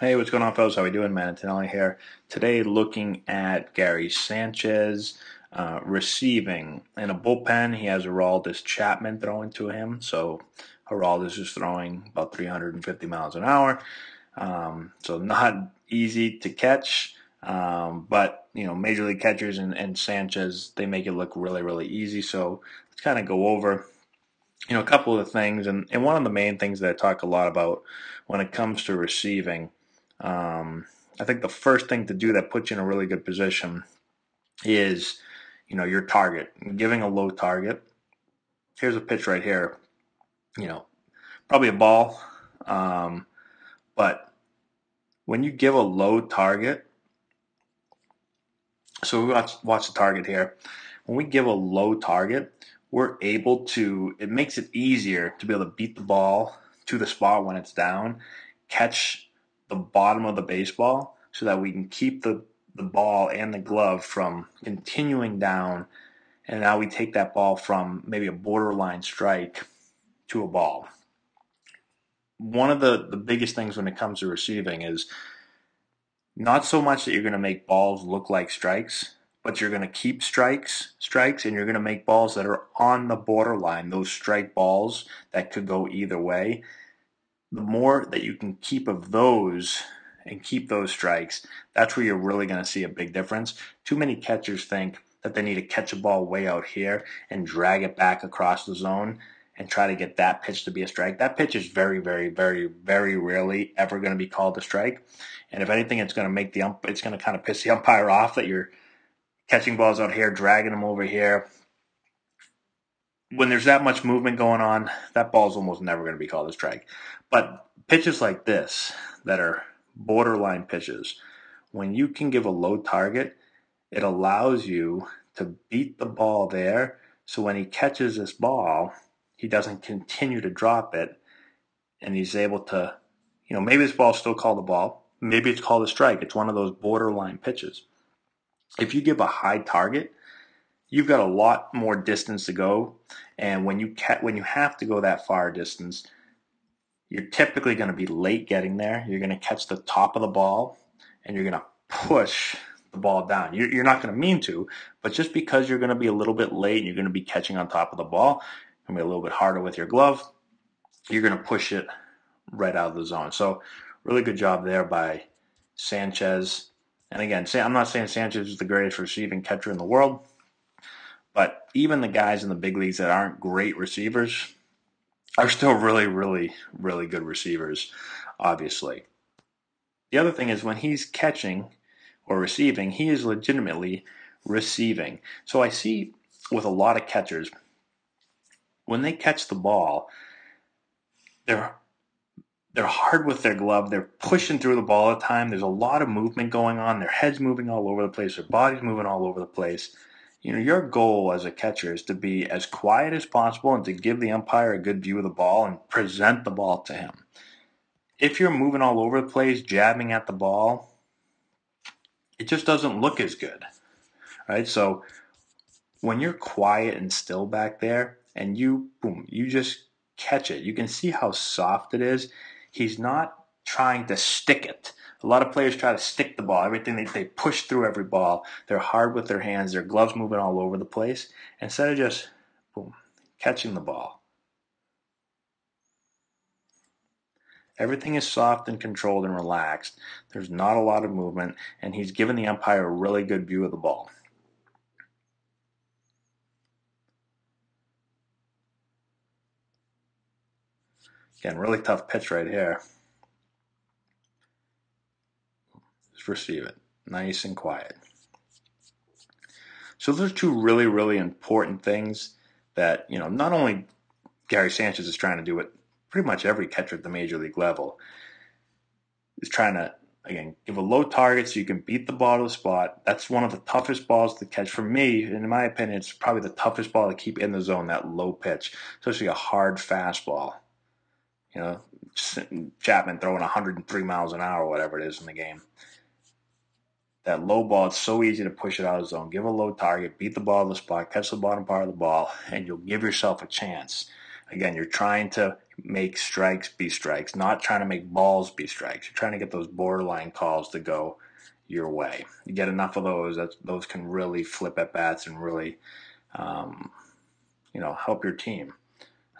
Hey, what's going on, fellas? How we doing, man? Antonelli here. Today, looking at Gary Sanchez receiving in a bullpen. He has Aroldis Chapman throwing to him, so Aroldis is throwing about 350 miles an hour. So not easy to catch, but major league catchers and Sanchez, they make it look really, really easy. So let's kind of go over a couple of things, and one of the main things that I talk a lot about when it comes to receiving. I think the first thing to do that puts you in a really good position is, your target. Giving a low target. Here's a pitch right here. You know, Probably a ball, but when you give a low target, so we watch the target here. When we give a low target, we're able to. It makes it easier to be able to beat the ball to the spot when it's down, catch the bottom of the baseball, so that we can keep the ball and the glove from continuing down. And now we take that ball from maybe a borderline strike to a ball. One of the biggest things when it comes to receiving is not so much that you're going to make balls look like strikes, but you're going to keep strikes, and you're going to make balls that are on the borderline, those strike balls that could go either way. The more that you can keep of those and keep those strikes, that's where you're really going to see a big difference. Too many catchers think that they need to catch a ball way out here and drag it back across the zone and try to get that pitch to be a strike. That pitch is very, very, very, very rarely ever going to be called a strike. And if anything, it's going to make it's going to kind of piss the umpire off that you're catching balls out here, dragging them over here. When there's that much movement going on, that ball is almost never going to be called a strike. But pitches like this that are borderline pitches, when you can give a low target, it allows you to beat the ball there. So when he catches this ball, he doesn't continue to drop it, and he's able to, maybe this ball's still called a ball, maybe it's called a strike. It's one of those borderline pitches. If you give a high target, you've got a lot more distance to go, and when you have to go that far distance, you're typically going to be late getting there. You're going to catch the top of the ball, and you're going to push the ball down. You're not going to mean to, but just because you're going to be a little bit late and you're going to be catching on top of the ball, going to be a little bit harder with your glove, you're going to push it right out of the zone. So really good job there by Sanchez. And again, I'm not saying Sanchez is the greatest receiving catcher in the world, but even the guys in the big leagues that aren't great receivers are still really, really, really good receivers, obviously. The other thing is when he's catching or receiving, he is legitimately receiving. So I see with a lot of catchers, when they catch the ball, they're hard with their glove. They're pushing through the ball all the time. There's a lot of movement going on. Their head's moving all over the place. Their body's moving all over the place. Your goal as a catcher is to be as quiet as possible and to give the umpire a good view of the ball and present the ball to him. If you're moving all over the place, jabbing at the ball, it just doesn't look as good, right? So when you're quiet and still back there and you just catch it, you can see how soft it is. He's not trying to stick it. A lot of players try to stick the ball. Everything they push through every ball. They're hard with their hands. Their gloves moving all over the place. Instead of just catching the ball. Everything is soft and controlled and relaxed. There's not a lot of movement, and he's given the umpire a really good view of the ball. Again, really tough pitch right here. Just receive it. Nice and quiet. So those are two really, really important things that, not only Gary Sanchez is trying to do, but pretty much every catcher at the major league level is trying to, again, give a low target so you can beat the ball to the spot. That's one of the toughest balls to catch. For me, in my opinion, it's probably the toughest ball to keep in the zone, that low pitch, especially a hard fastball. Chapman throwing 103 miles an hour, whatever it is in the game. That low ball, it's so easy to push it out of the zone. Give a low target, beat the ball to the spot, catch the bottom part of the ball, and you'll give yourself a chance. Again, you're trying to make strikes be strikes, not trying to make balls be strikes. You're trying to get those borderline calls to go your way. You get enough of those, those can really flip at bats and really, help your team.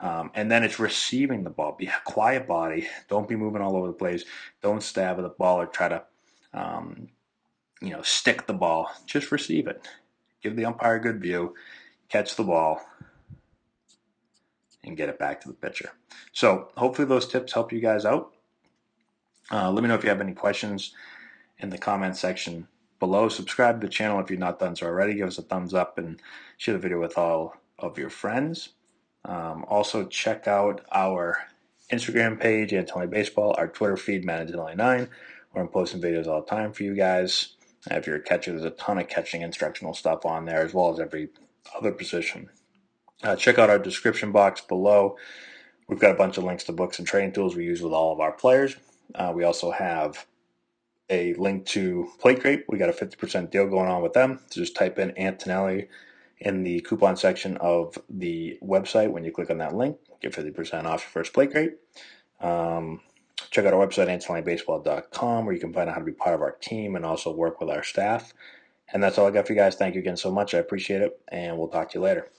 And then it's receiving the ball. Be a quiet body. Don't be moving all over the place. Don't stab at the ball or try to, stick the ball. Just receive it. Give the umpire a good view. Catch the ball and get it back to the pitcher. So hopefully those tips help you guys out. Let me know if you have any questions in the comment section below. Subscribe to the channel if you're not done so already. Give us a thumbs up and share the video with all of your friends. Also, check out our Instagram page, Antonelli Baseball, our Twitter feed, Antonelli9, where I'm posting videos all the time for you guys. If you're a catcher, there's a ton of catching instructional stuff on there, as well as every other position. Check out our description box below. We've got a bunch of links to books and training tools we use with all of our players. We also have a link to Plate Grape. We got a 50% deal going on with them. So just type in Antonelli in the coupon section of the website. When you click on that link, get 50% off your first Plate Grape. Check out our website, AntonelliBaseball.com, where you can find out how to be part of our team and also work with our staff. And that's all I got for you guys. Thank you again so much. I appreciate it, and we'll talk to you later.